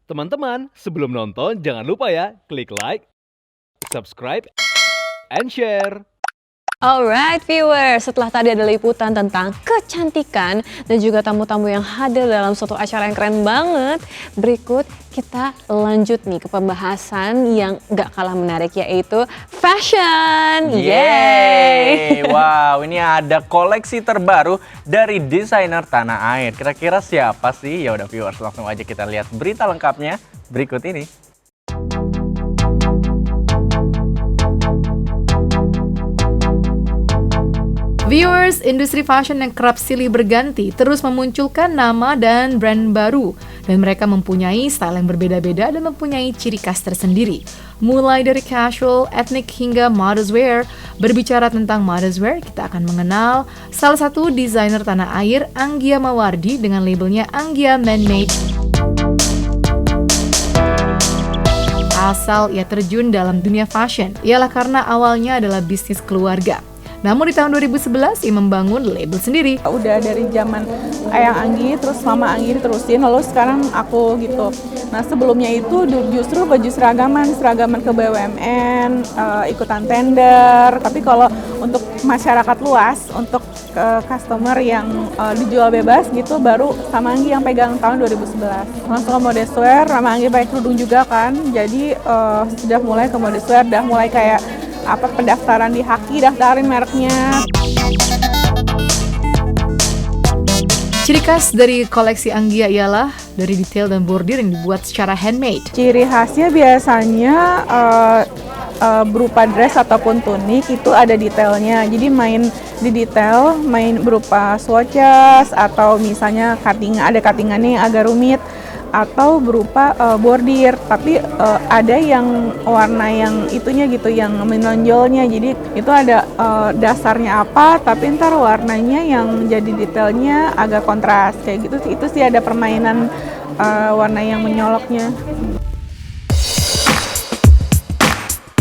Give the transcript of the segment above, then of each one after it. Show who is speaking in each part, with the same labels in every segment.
Speaker 1: Teman-teman, sebelum nonton jangan lupa ya, klik like, subscribe, and share.
Speaker 2: Alright viewers, setelah tadi ada liputan tentang kecantikan dan juga tamu-tamu yang hadir dalam suatu acara yang keren banget, berikut kita lanjut nih ke pembahasan yang gak kalah menarik, yaitu fashion. Yeay!
Speaker 3: Wow, ini ada koleksi terbaru dari desainer tanah air. Kira-kira siapa sih? Ya udah viewers, langsung aja kita lihat berita lengkapnya berikut ini.
Speaker 4: Viewers, industri fashion yang kerap silih berganti terus memunculkan nama dan brand baru, dan mereka mempunyai style yang berbeda-beda dan mempunyai ciri khas tersendiri. Mulai dari casual, ethnic hingga modest wear. Berbicara tentang modest wear, kita akan mengenal salah satu desainer tanah air, Anggia Mawardi, dengan labelnya Anggia Man-Made. Asal ia terjun dalam dunia fashion ialah karena awalnya adalah bisnis keluarga. Namun di tahun 2011 ia membangun label sendiri.
Speaker 5: Udah dari zaman Ayang Anggi, terus Mama Anggi diterusin, lalu sekarang aku gitu. Nah sebelumnya itu justru baju seragaman ke BUMN, ikutan tender. Tapi kalau untuk masyarakat luas, untuk customer yang dijual bebas gitu, baru sama Anggi yang pegang tahun 2011. Langsung ke modest wear, Mama Anggi pakai kerudung juga kan. Jadi sudah mulai ke modest wear, udah mulai kayak pendaftaran di Haki, daftarin mereknya.
Speaker 4: Ciri khas dari koleksi Anggia ialah dari detail dan bordir yang dibuat secara handmade.
Speaker 5: Ciri khasnya biasanya berupa dress ataupun tunik itu ada detailnya. Jadi main di detail, main berupa swatches atau misalnya ada cuttingannya yang agak rumit, atau berupa bordir, tapi ada yang warna yang itunya gitu, yang menonjolnya. Jadi itu ada dasarnya apa, tapi ntar warnanya yang jadi detailnya agak kontras kayak gitu. Itu sih ada permainan warna yang menyoloknya.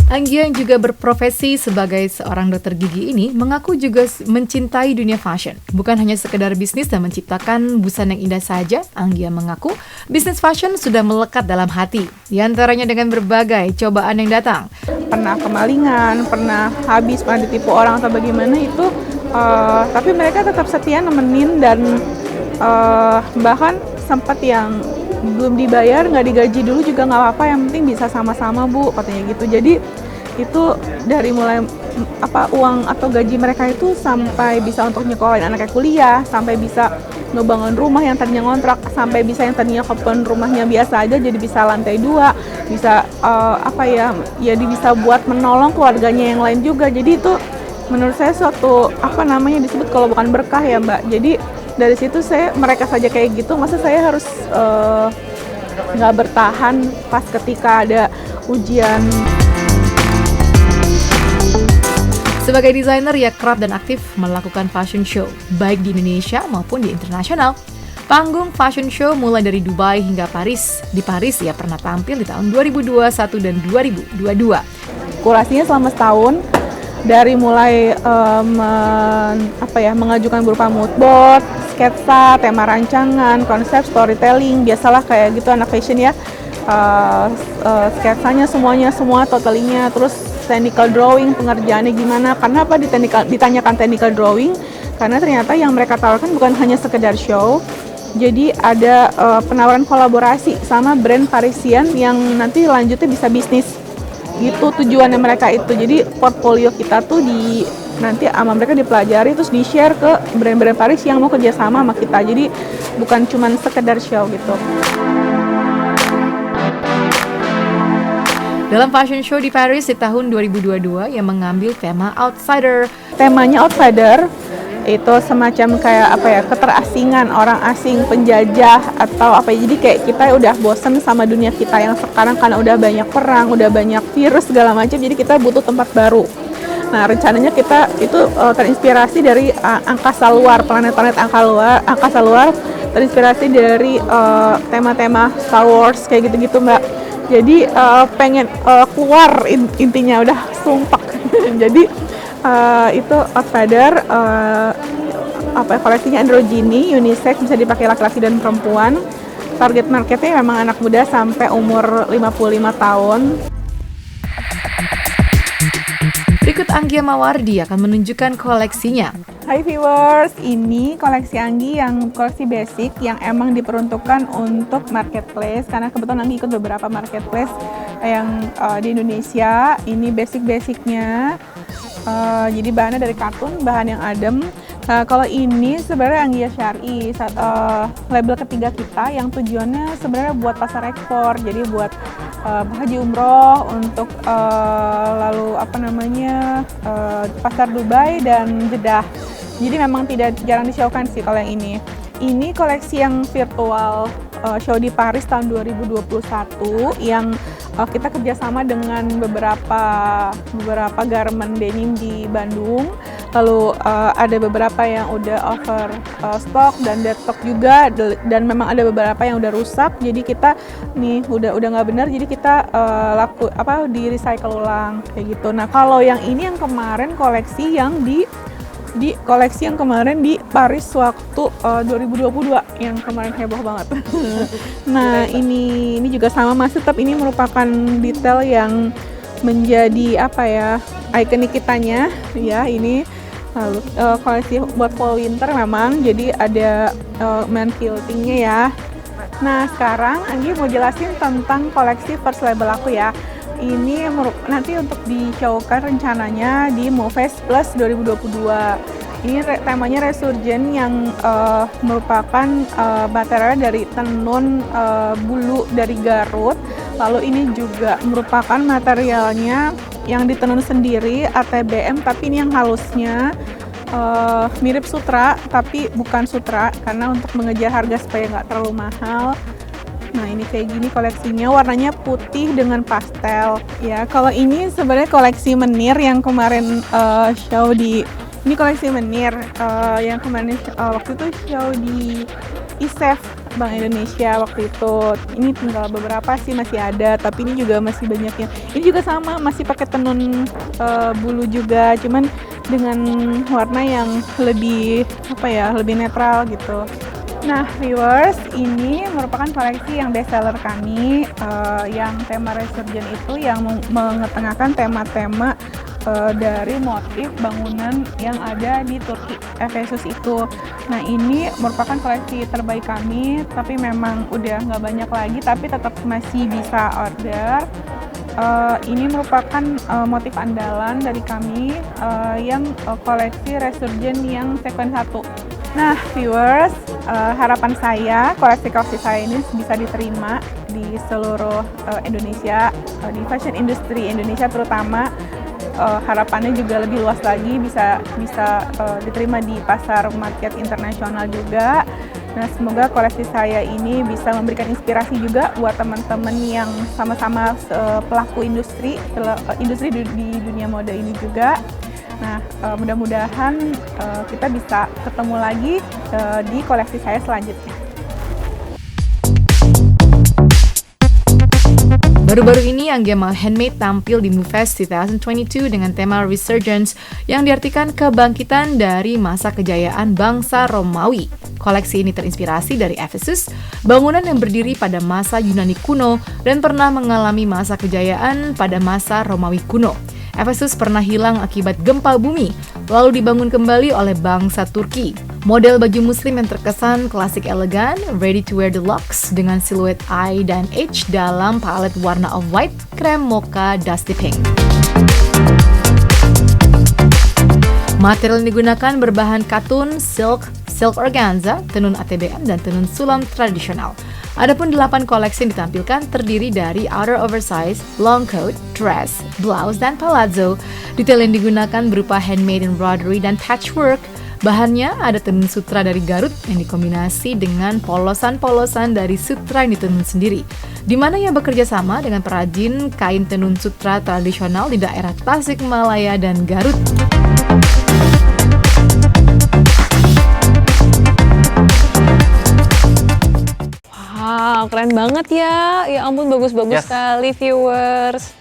Speaker 4: Anggia yang juga berprofesi sebagai seorang dokter gigi ini mengaku juga mencintai dunia fashion. Bukan hanya sekedar bisnis dan menciptakan busana yang indah saja, Anggia mengaku bisnis fashion sudah melekat dalam hati. Di antaranya dengan berbagai cobaan yang datang.
Speaker 5: Pernah kemalingan, pernah habis, pernah ditipu orang atau bagaimana itu, tapi mereka tetap setia nemenin dan bahkan sempat yang belum dibayar, nggak digaji dulu juga nggak apa-apa, yang penting bisa sama-sama Bu, katanya gitu. Jadi itu dari mulai uang atau gaji mereka itu sampai bisa untuk nyekolahin anaknya kuliah, sampai bisa ngebangun rumah yang tadinya ngontrak, sampai bisa yang tadinya kebun rumahnya biasa aja jadi bisa lantai 2, bisa bisa buat menolong keluarganya yang lain juga. Jadi itu menurut saya suatu disebut kalau bukan berkah ya Mbak. Jadi dari situ mereka saja kayak gitu, masa saya harus nggak bertahan pas ketika ada ujian.
Speaker 4: Sebagai desainer, ia kerap dan aktif melakukan fashion show, baik di Indonesia maupun di internasional. Panggung fashion show mulai dari Dubai hingga Paris. Di Paris, ia pernah tampil di tahun 2021 dan 2022.
Speaker 5: Kurasinya selama setahun, dari mulai mengajukan berupa mood board, sketsa, tema rancangan, konsep, storytelling, biasalah kayak gitu anak fashion ya. Sketsanya semua totalnya, terus technical drawing, pengerjaannya gimana. Karena apa ditanyakan technical drawing? Karena ternyata yang mereka tawarkan bukan hanya sekedar show. Jadi ada penawaran kolaborasi sama brand Parisian yang nanti lanjutnya bisa bisnis. Gitu tujuannya mereka itu. Jadi portfolio kita tuh nanti sama mereka dipelajari, terus di-share ke brand-brand Paris yang mau kerjasama sama kita. Jadi bukan cuma sekedar show gitu.
Speaker 4: Dalam fashion show di Paris di tahun 2022 yang mengambil tema outsider.
Speaker 5: Temanya outsider itu semacam kayak keterasingan, orang asing, penjajah atau jadi kayak kita udah bosen sama dunia kita yang sekarang karena udah banyak perang, udah banyak virus segala macam, jadi kita butuh tempat baru. Nah rencananya kita itu terinspirasi dari angkasa luar, planet-planet angkasa luar, terinspirasi dari tema-tema Star Wars kayak gitu-gitu Mbak. Jadi pengen keluar intinya udah sumpah. Jadi itu outsider, koleksinya androgyny, unisex, bisa dipakai laki-laki dan perempuan. target marketnya memang anak muda sampai umur 55 tahun.
Speaker 4: Berikut Anggia Mawardi akan menunjukkan koleksinya.
Speaker 5: Hai viewers, ini koleksi Anggi yang koleksi basic yang emang diperuntukkan untuk marketplace karena kebetulan Anggi ikut beberapa marketplace yang di Indonesia. Ini basic-basicnya, jadi bahannya dari katun, bahan yang adem. Kalau ini sebenarnya Anggia Syari, label ketiga kita yang tujuannya sebenarnya buat pasar ekspor, jadi buat haji umroh untuk lalu pasar Dubai dan Jeddah. Jadi memang jarang di-show-kan sih kalau yang ini. Ini koleksi yang virtual show di Paris tahun 2021 yang kita kerjasama dengan beberapa garment denim di Bandung. Lalu ada beberapa yang udah over stock dan dead stock juga, dan memang ada beberapa yang udah rusak. Jadi kita nih udah nggak benar, jadi kita di recycle ulang kayak gitu. Nah kalau yang ini yang kemarin koleksi yang di Paris waktu 2022 yang kemarin heboh banget. Nah ini juga sama Mas, tetap ini merupakan detail yang menjadi ikonik kitanya ya ini. Lalu koleksi buat fall winter memang, jadi ada main quiltingnya ya. Nah sekarang Anggi mau jelasin tentang koleksi first label aku ya. Ini nanti untuk di-show-kan rencananya di MoFest Plus 2022. Ini temanya Resurgent yang merupakan materialnya dari tenun bulu dari Garut. Lalu ini juga merupakan materialnya yang ditenun sendiri ATBM, tapi ini yang halusnya mirip sutra tapi bukan sutra karena untuk mengejar harga supaya nggak terlalu mahal. Nah ini kayak gini koleksinya, warnanya putih dengan pastel ya. Kalau ini sebenarnya koleksi menir yang kemarin show di, ini koleksi menir yang kemarin waktu itu show di ISEF Bank Indonesia waktu itu. Ini tinggal beberapa sih masih ada, tapi ini juga masih banyak yang ini juga sama, masih pakai tenun bulu juga, cuman dengan warna yang lebih lebih netral gitu. Nah viewers, ini merupakan koleksi yang best seller kami, yang tema Resurgent itu yang mengetengahkan tema-tema dari motif bangunan yang ada di Turki, Efesus itu. Nah ini merupakan koleksi terbaik kami, tapi memang udah nggak banyak lagi, tapi tetap masih bisa order. Ini merupakan motif andalan dari kami yang koleksi Resurgent yang sequence 1. Nah viewers, harapan saya koleksi saya ini bisa diterima di seluruh Indonesia, di fashion industry Indonesia terutama. Harapannya juga lebih luas lagi, bisa diterima di pasar market internasional juga. Nah semoga koleksi saya ini bisa memberikan inspirasi juga buat teman-teman yang sama-sama pelaku industri di dunia mode ini juga. Nah mudah-mudahan kita bisa ketemu lagi di koleksi saya selanjutnya.
Speaker 4: Baru-baru ini Anggia Handmade tampil di MoFest 2022 dengan tema Resurgence yang diartikan kebangkitan dari masa kejayaan bangsa Romawi. Koleksi ini terinspirasi dari Efesus, bangunan yang berdiri pada masa Yunani kuno dan pernah mengalami masa kejayaan pada masa Romawi kuno. Efesus pernah hilang akibat gempa bumi, lalu dibangun kembali oleh bangsa Turki. Model baju muslim yang terkesan klasik elegan, ready to wear deluxe dengan siluet I dan H dalam palet warna off-white, krem, mocha, dusty pink. Material yang digunakan berbahan katun, silk organza, tenun ATBM, dan tenun sulam tradisional. Adapun 8 koleksi yang ditampilkan terdiri dari outer oversize, long coat, dress, blouse, dan palazzo. Detail yang digunakan berupa handmade embroidery dan patchwork. Bahannya ada tenun sutra dari Garut yang dikombinasi dengan polosan-polosan dari sutra yang ditenun sendiri, di mana ia bekerja sama dengan perajin kain tenun sutra tradisional di daerah Tasikmalaya dan Garut.
Speaker 2: Wow, keren banget ya. Ya ampun, bagus-bagus
Speaker 3: Yes.
Speaker 2: sekali viewers.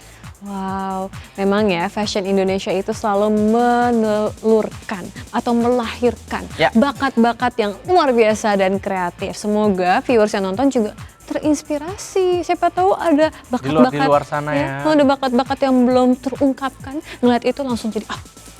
Speaker 2: Wow, memang ya fashion Indonesia itu selalu menelurkan atau melahirkan
Speaker 3: Ya.
Speaker 2: bakat-bakat yang luar biasa dan kreatif. Semoga viewers yang nonton juga terinspirasi. Siapa tahu ada bakat-bakat
Speaker 3: Di luar sana ya.
Speaker 2: ada bakat-bakat yang belum terungkapkan. Ngeliat itu langsung jadi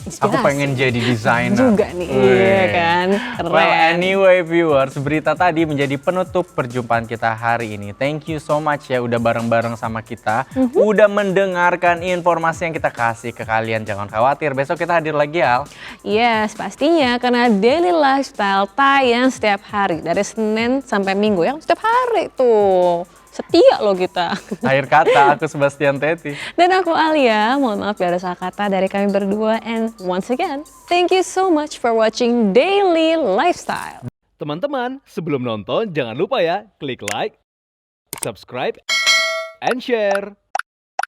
Speaker 2: inspirasi.
Speaker 3: Aku pengen jadi desainer.
Speaker 2: Juga nih, iya kan? Keren.
Speaker 3: Well, anyway viewers, berita tadi menjadi penutup perjumpaan kita hari ini. Thank you so much ya udah bareng-bareng sama kita. Udah mendengarkan informasi yang kita kasih ke kalian. Jangan khawatir, besok kita hadir lagi Al.
Speaker 2: Yes, pastinya karena Daily Lifestyle tayang setiap hari dari Senin sampai Minggu ya, setiap hari tuh. Setia loh kita.
Speaker 3: Akhir kata, aku Sebastian Teti.
Speaker 2: Dan aku Alia, mohon maaf ya ada salah kata dari kami berdua. And once again, thank you so much for watching Daily Lifestyle.
Speaker 1: Teman-teman, sebelum nonton jangan lupa ya klik like, subscribe, and share.